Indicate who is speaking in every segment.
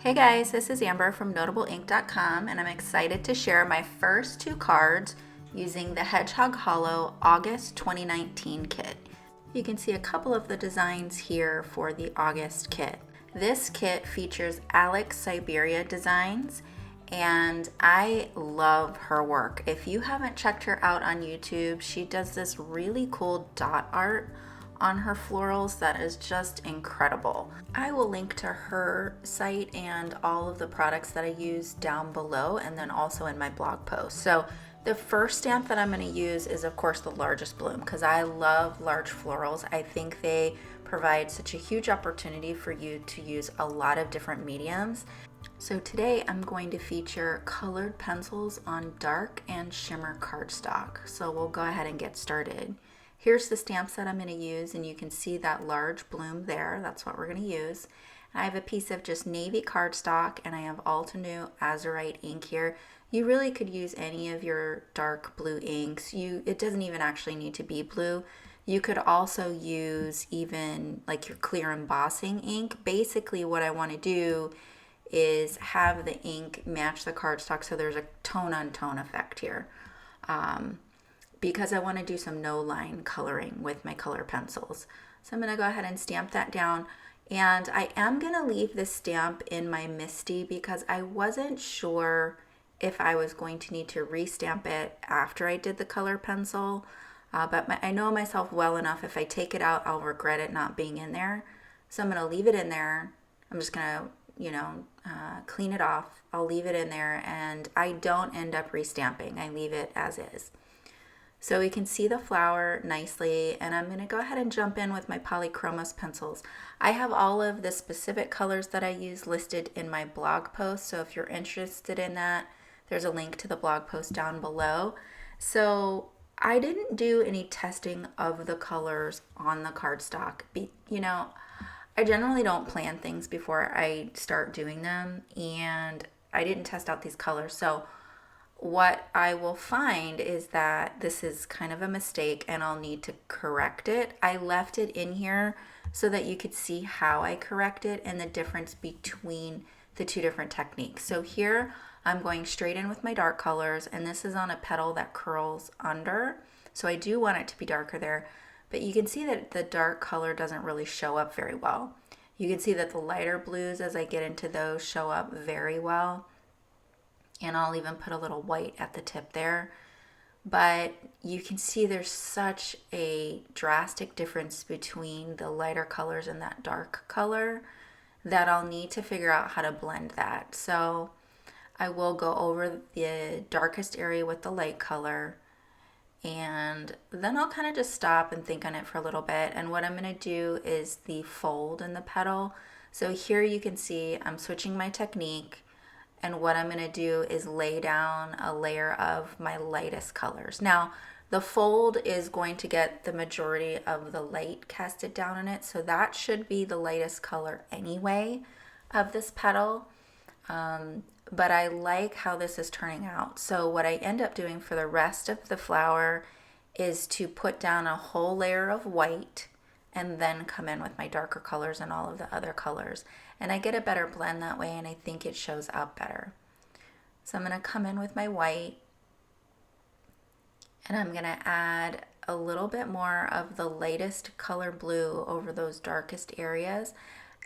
Speaker 1: Hey guys, this is Amber from NotableInk.com and I'm excited to share my first two cards using the Hedgehog Hollow August 2019 kit. You can see a couple of the designs here for the August kit. This kit features Syberia designs and I love her work. If you haven't checked her out on YouTube, she does this really cool dot art on her florals that is just incredible. I will link to her site and all of the products that I use down below and then also in my blog post. So the first stamp that I'm going to use is of course the largest bloom because I love large florals. I think they provide such a huge opportunity for you to use a lot of different mediums. So today I'm going to feature colored pencils on dark and shimmer cardstock. So we'll go ahead and get started. Here's the stamps that I'm going to use, and you can see that large bloom there. That's what we're going to use. And I have a piece of just navy cardstock, and I have Altenew Azurite ink here. You really could use any of your dark blue inks. It doesn't even actually need to be blue. You could also use even like your clear embossing ink. Basically what I want to do is have the ink match the cardstock so there's a tone-on-tone effect here. Because I want to do some no line coloring with my color pencils. So I'm going to go ahead and stamp that down, and I am going to leave this stamp in my MISTI because I wasn't sure if I was going to need to restamp it after I did the color pencil, but I know myself well enough, if I take it out I'll regret it not being in there. So I'm going to leave it in there. I'm just going to clean it off. I'll leave it in there and I don't end up restamping. I leave it as is. So we can see the flower nicely, and I'm going to go ahead and jump in with my Polychromos pencils. I have all of the specific colors that I use listed in my blog post, so if you're interested in that, there's a link to the blog post down below. So I didn't do any testing of the colors on the cardstock. I generally don't plan things before I start doing them, and I didn't test out these colors. So what I will find is that this is kind of a mistake and I'll need to correct it. I left it in here so that you could see how I correct it and the difference between the two different techniques. So here I'm going straight in with my dark colors, and this is on a petal that curls under. So I do want it to be darker there, but you can see that the dark color doesn't really show up very well. You can see that the lighter blues, as I get into those, show up very well. And I'll even put a little white at the tip there. But you can see there's such a drastic difference between the lighter colors and that dark color that I'll need to figure out how to blend that. So I will go over the darkest area with the light color, and then I'll kind of just stop and think on it for a little bit. And what I'm going to do is the fold in the petal. So here you can see I'm switching my technique. And what I'm going to do is lay down a layer of my lightest colors. Now, the fold is going to get the majority of the light casted down in it, so that should be the lightest color anyway of this petal. But I like how this is turning out. So what I end up doing for the rest of the flower is to put down a whole layer of white and then come in with my darker colors and all of the other colors. And I get a better blend that way, and I think it shows up better. So I'm going to come in with my white, and I'm going to add a little bit more of the lightest color blue over those darkest areas.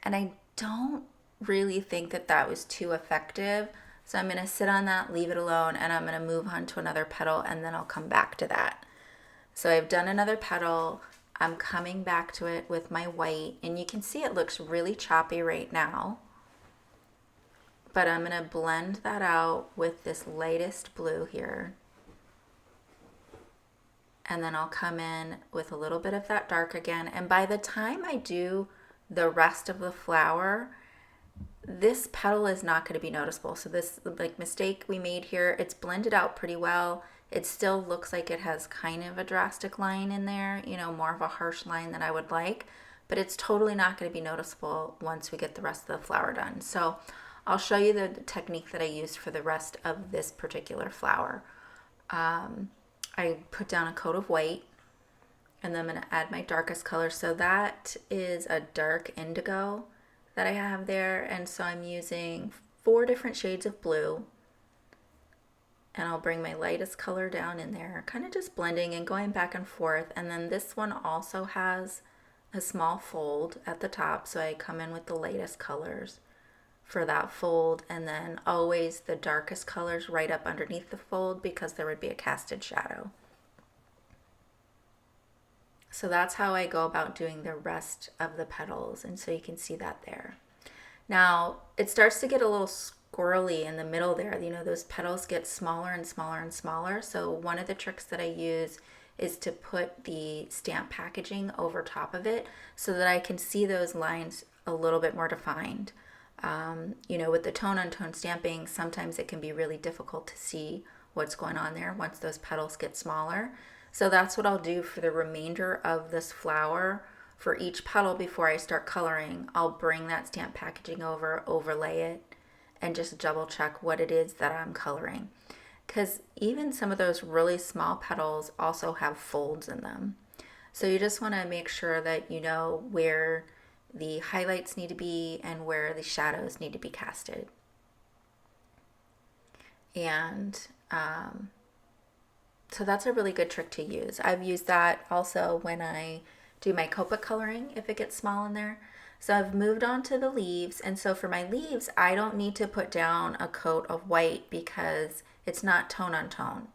Speaker 1: And I don't really think that that was too effective. So I'm going to sit on that, leave it alone, and I'm going to move on to another petal, and then I'll come back to that. So I've done another petal. I'm coming back to it with my white, and you can see it looks really choppy right now, but I'm going to blend that out with this lightest blue here, and then I'll come in with a little bit of that dark again. And by the time I do the rest of the flower, this petal is not going to be noticeable. So this mistake we made here, it's blended out pretty well. It still looks like it has kind of a drastic line in there, more of a harsh line than I would like, but it's totally not going to be noticeable once we get the rest of the flower done. So I'll show you the technique that I used for the rest of this particular flower. I put down a coat of white, and then I'm going to add my darkest color. So that is a dark indigo that I have there, and so I'm using 4 different shades of blue, and I'll bring my lightest color down in there, kind of just blending and going back and forth. And then this one also has a small fold at the top, so I come in with the lightest colors for that fold, and then always the darkest colors right up underneath the fold because there would be a casted shadow. So that's how I go about doing the rest of the petals, and so you can see that there. Now it starts to get a little squirrely in the middle there. You know, those petals get smaller and smaller and smaller. So one of the tricks that I use is to put the stamp packaging over top of it so that I can see those lines a little bit more defined. You know, with the tone-on-tone stamping, sometimes it can be really difficult to see what's going on there once those petals get smaller. So that's what I'll do for the remainder of this flower. For each petal before I start coloring, I'll bring that stamp packaging over, overlay it, and just double check what it is that I'm coloring. Because even some of those really small petals also have folds in them. So you just want to make sure that you know where the highlights need to be and where the shadows need to be casted. And so that's a really good trick to use. I've used that also when I do my Copa coloring if it gets small in there. So I've moved on to the leaves, and so for my leaves I don't need to put down a coat of white because it's not tone on tone.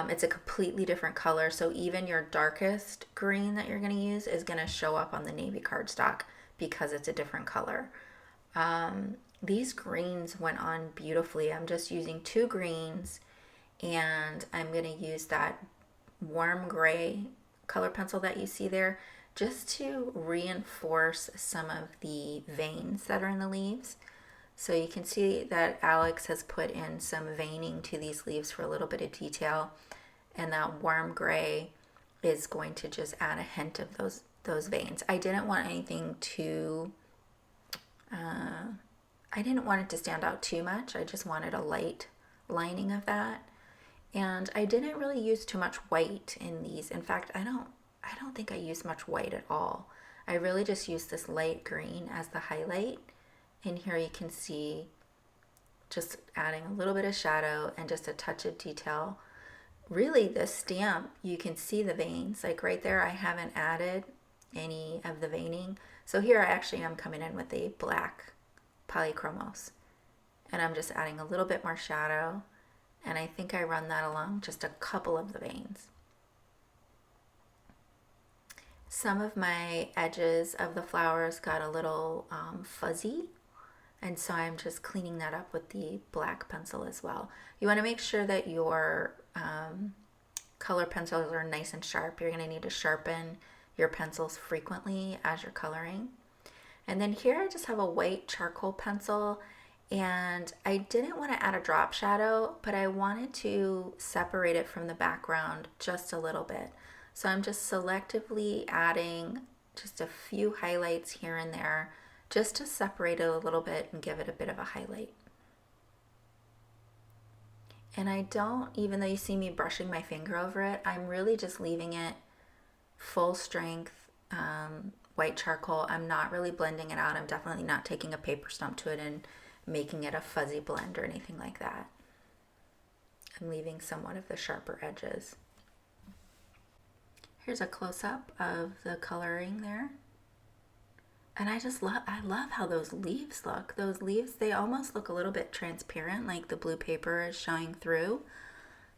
Speaker 1: It's a completely different color, so even your darkest green that you're going to use is going to show up on the navy cardstock because it's a different color. These greens went on beautifully. I'm just using 2 greens, and I'm going to use that warm gray color pencil that you see there just to reinforce some of the veins that are in the leaves. So you can see that Alex has put in some veining to these leaves for a little bit of detail, and that warm gray is going to just add a hint of those veins. I didn't want anything too, I didn't want it to stand out too much. I just wanted a light lining of that. And I didn't really use too much white in these. In fact, I don't think I used much white at all. I really just used this light green as the highlight. And here you can see just adding a little bit of shadow and just a touch of detail. Really, this stamp, you can see the veins. Like right there, I haven't added any of the veining. So here I actually am coming in with a black Polychromos. And I'm just adding a little bit more shadow. And I think I run that along just a couple of the veins. Some of my edges of the flowers got a little fuzzy, and so I'm just cleaning that up with the black pencil as well. You want to make sure that your color pencils are nice and sharp. You're going to need to sharpen your pencils frequently as you're coloring. And then here I just have a white charcoal pencil, and I didn't want to add a drop shadow, but I wanted to separate it from the background just a little bit. So I'm just selectively adding just a few highlights here and there just to separate it a little bit and give it a bit of a highlight. And I don't, even though you see me brushing my finger over it, I'm really just leaving it full strength white charcoal. I'm not really blending it out. I'm definitely not taking a paper stump to it and making it a fuzzy blend or anything like that. I'm leaving somewhat of the sharper edges. Here's a close-up of the coloring there. And I love how those leaves look. Those leaves, they almost look a little bit transparent, like the blue paper is showing through.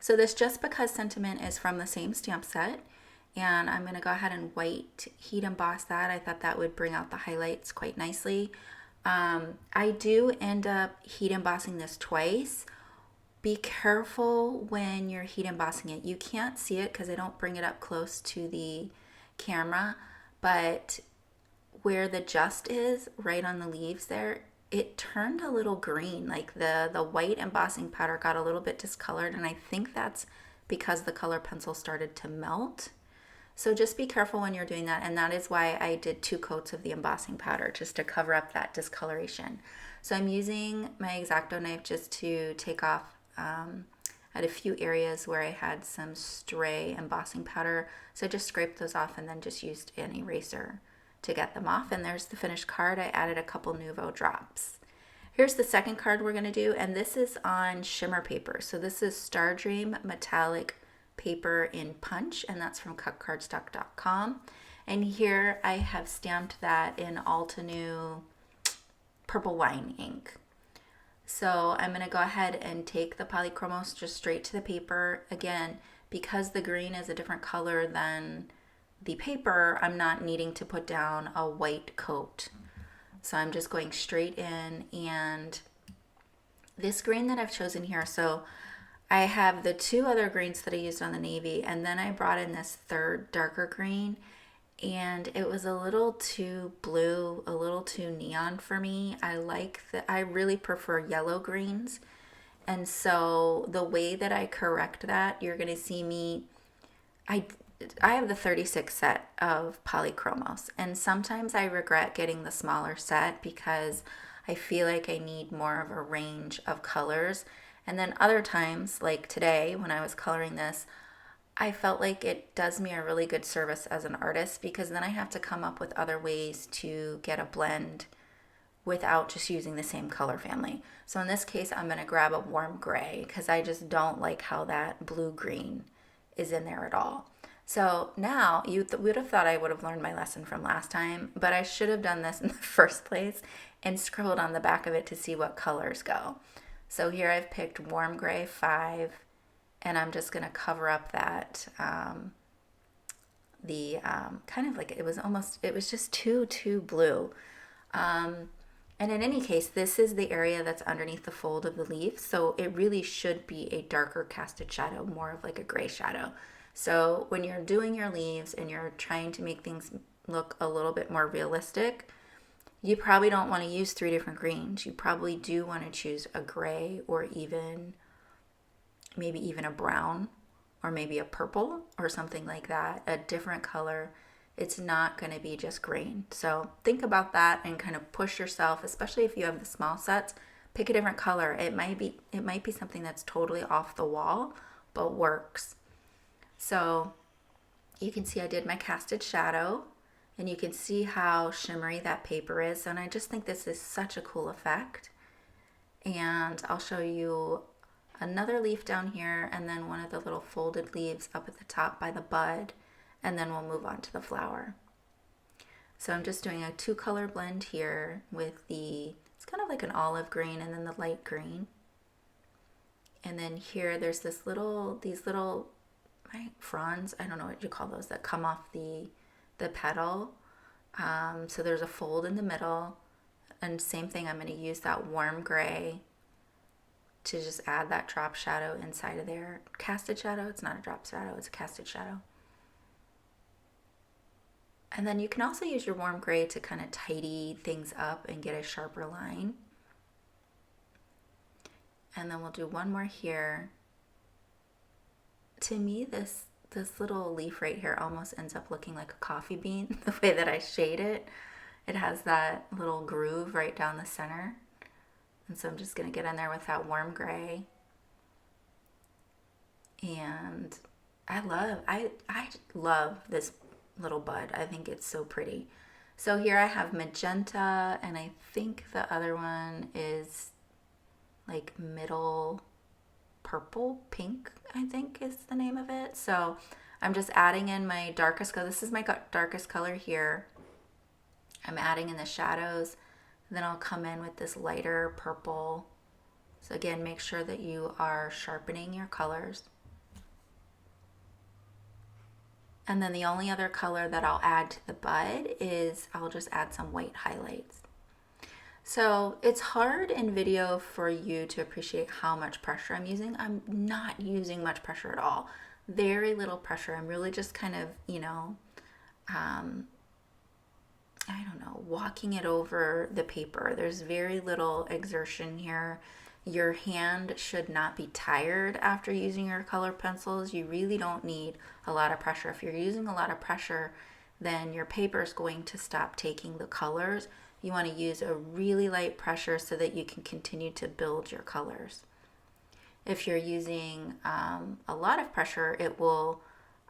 Speaker 1: So this Just Because sentiment is from the same stamp set. And I'm going to go ahead and white heat emboss that. I thought that would bring out the highlights quite nicely. I do end up heat embossing this twice. Be careful when you're heat embossing it. You can't see it because I don't bring it up close to the camera, but where the just is, right on the leaves there, it turned a little green. Like the white embossing powder got a little bit discolored, and I think that's because the color pencil started to melt. So just be careful when you're doing that, and that is why I did 2 coats of the embossing powder, just to cover up that discoloration. So I'm using my X-Acto knife just to take off at a few areas where I had some stray embossing powder. So I just scraped those off and then just used an eraser to get them off. And there's the finished card. I added a couple Nuvo drops. Here's the second card we're going to do, and this is on shimmer paper. So this is Stardream metallic paper in punch, and that's from cardstock.com. And here I have stamped that in Altenew purple wine ink. So I'm going to go ahead and take the Polychromos just straight to the paper. Again, because the green is a different color than the paper, I'm not needing to put down a white coat. So I'm just going straight in, and this green that I've chosen here, so I have the two other greens that I used on the navy, and then I brought in this third darker green, and it was a little too blue, a little too neon for me. I really prefer yellow greens. And so the way that I correct that, you're going to see me, I have the 36 set of Polychromos, and sometimes I regret getting the smaller set because I feel like I need more of a range of colors. And then other times, like today when I was coloring this, I felt like it does me a really good service as an artist, because then I have to come up with other ways to get a blend without just using the same color family. So in this case, I'm going to grab a warm gray because I just don't like how that blue-green is in there at all. So now you would have thought I would have learned my lesson from last time, but I should have done this in the first place and scribbled on the back of it to see what colors go. So here I've picked warm gray 5, and I'm just going to cover up that kind of like it was just too blue. And in any case, this is the area that's underneath the fold of the leaf, so it really should be a darker casted shadow, more of like a gray shadow. So when you're doing your leaves and you're trying to make things look a little bit more realistic, you probably don't want to use 3 different greens. You probably do want to choose a gray, or maybe even a brown, or maybe a purple or something like that, a different color. It's not going to be just green. So think about that and kind of push yourself, especially if you have the small sets. Pick a different color. It might be something that's totally off the wall, but works. So you can see I did my casted shadow, and you can see how shimmery that paper is. And I just think this is such a cool effect. And I'll show you another leaf down here, and then one of the little folded leaves up at the top by the bud, and then we'll move on to the flower. So I'm just doing a 2-color blend here with it's kind of like an olive green and then the light green. And then here there's these little fronds, I don't know what you call those, that come off the petal. So there's a fold in the middle, and same thing, I'm going to use that warm gray to just add that drop shadow inside of there. Casted shadow, it's not a drop shadow, it's a casted shadow. And then you can also use your warm gray to kind of tidy things up and get a sharper line. And then we'll do one more here. To me, this little leaf right here almost ends up looking like a coffee bean, the way that I shade it. It has that little groove right down the center. And so I'm just going to get in there with that warm gray. And I love this little bud. I think it's so pretty. So here I have magenta, and I think the other one is like middle purple, pink, I think is the name of it. So I'm just adding in my darkest color. This is my darkest color here. I'm adding in the shadows. Then I'll come in with this lighter purple. So again, make sure that you are sharpening your colors. And then the only other color that I'll add to the bud is I'll just add some white highlights. So it's hard in video for you to appreciate how much pressure I'm using. I'm not using much pressure at all. Very little pressure. I'm really just kind of, I don't know, walking it over the paper. There's very little exertion here. Your hand should not be tired after using your color pencils. You really don't need a lot of pressure. If you're using a lot of pressure, then your paper is going to stop taking the colors. You want to use a really light pressure so that you can continue to build your colors. If you're using a lot of pressure, it will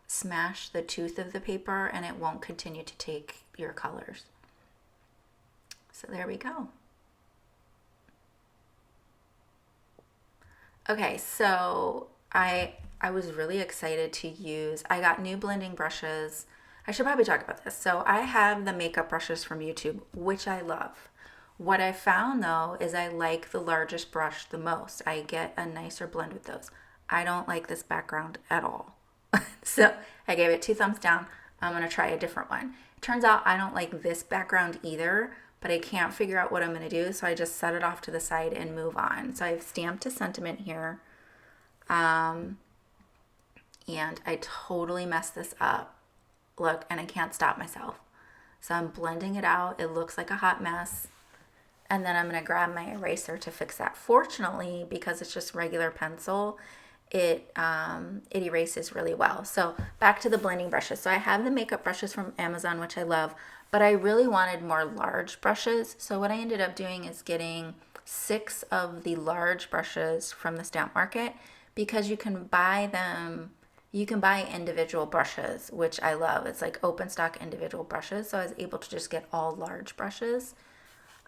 Speaker 1: smash the tooth of the paper and it won't continue to take your colors. So there we go. Okay, so I was really excited to use, I got new blending brushes. I should probably talk about this. So I have the makeup brushes from YouTube, which I love. What I found though is I like the largest brush the most. I get a nicer blend with those. I don't like this background at all. So I gave it 2 thumbs down. I'm gonna try a different one. It turns out I don't like this background either, but I can't figure out what I'm gonna do, so I just set it off to the side and move on. So I've stamped a sentiment here. And I totally messed this up. Look, and I can't stop myself. So I'm blending it out. It looks like a hot mess. And then I'm gonna grab my eraser to fix that. Fortunately, because it's just regular pencil, it erases really well. So back to the blending brushes. So I have the makeup brushes from Amazon, which I love, but I really wanted more large brushes. So what I ended up doing is getting 6 of the large brushes from the stamp market, because you can buy them, you can buy individual brushes, which I love. It's like open stock individual brushes. So I was able to just get all large brushes.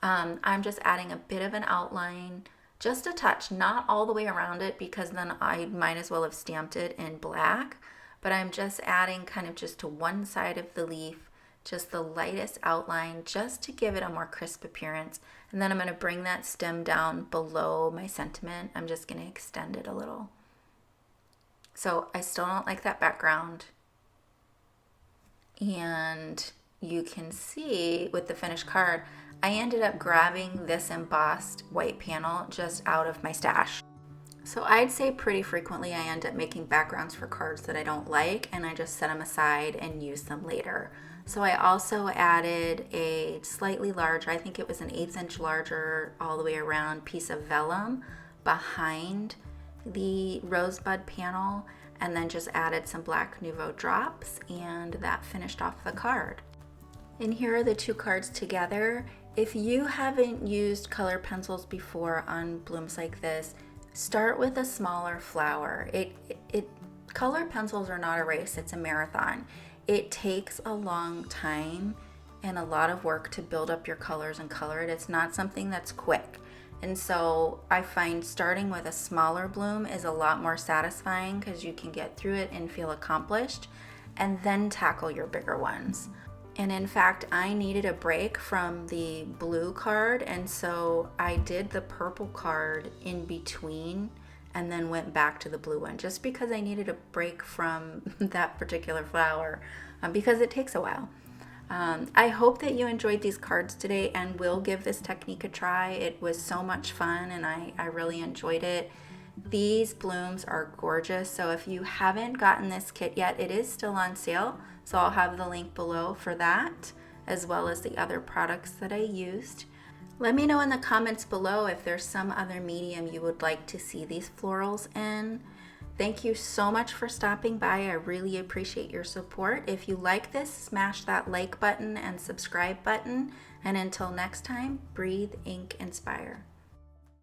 Speaker 1: I'm just adding a bit of an outline, just a touch, not all the way around it, because then I might as well have stamped it in black, but I'm just adding kind of just to one side of the leaf, just the lightest outline, just to give it a more crisp appearance. And then I'm going to bring that stem down below my sentiment. I'm just going to extend it a little. So I still don't like that background. And you can see with the finished card, I ended up grabbing this embossed white panel just out of my stash. So I'd say pretty frequently I end up making backgrounds for cards that I don't like, and I just set them aside and use them later. So I also added a slightly larger, I think it was an 1/8 inch larger all the way around piece of vellum behind the rosebud panel, and then just added some Black Nouveau drops, and that finished off the card. And here are the 2 cards together. If you haven't used color pencils before on blooms like this, start with a smaller flower. Color pencils are not a race, it's a marathon. It takes a long time and a lot of work to build up your colors and color it. It's not something that's quick. And so I find starting with a smaller bloom is a lot more satisfying, because you can get through it and feel accomplished, and then tackle your bigger ones. And in fact, I needed a break from the blue card, and so I did the purple card in between and then went back to the blue one, just because I needed a break from that particular flower, because it takes a while. I hope that you enjoyed these cards today and will give this technique a try. It was so much fun, and I really enjoyed it. These blooms are gorgeous, so if you haven't gotten this kit yet, it is still on sale. So I'll have the link below for that, as well as the other products that I used. Let me know in the comments below if there's some other medium you would like to see these florals in. Thank you so much for stopping by. I really appreciate your support. If you like this, smash that like button and subscribe button. And until next time, breathe, ink, inspire.